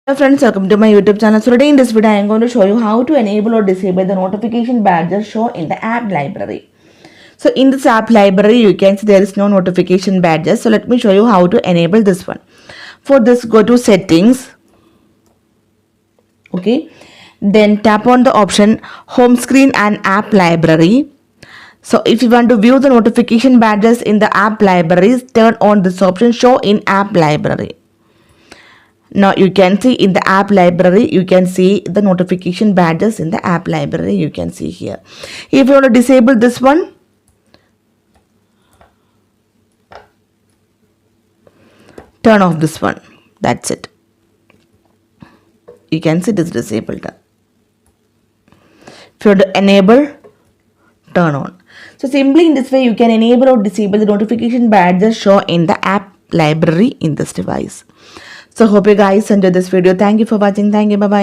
Hello friends, welcome to my YouTube channel. So today in this video I am going to show you how to enable or disable the notification badges show in the app library. So in this app library you can see there is no notification badges. So let me show you how to enable this one. For this, go to settings. Okay. Then tap on the option home screen and app library. So if you want to view the notification badges in the app libraries, turn on this option show in app library. Now you can see in the app library, you can see the notification badges in the app library. You can see here. If you want to disable this one, turn off this one. That's it. You can see it is disabled. If you want to enable, turn on. So simply in this way, you can enable or disable the notification badges show in the app library in this device. So hope you guys enjoyed this video. Thank you for watching. Thank you. Bye bye.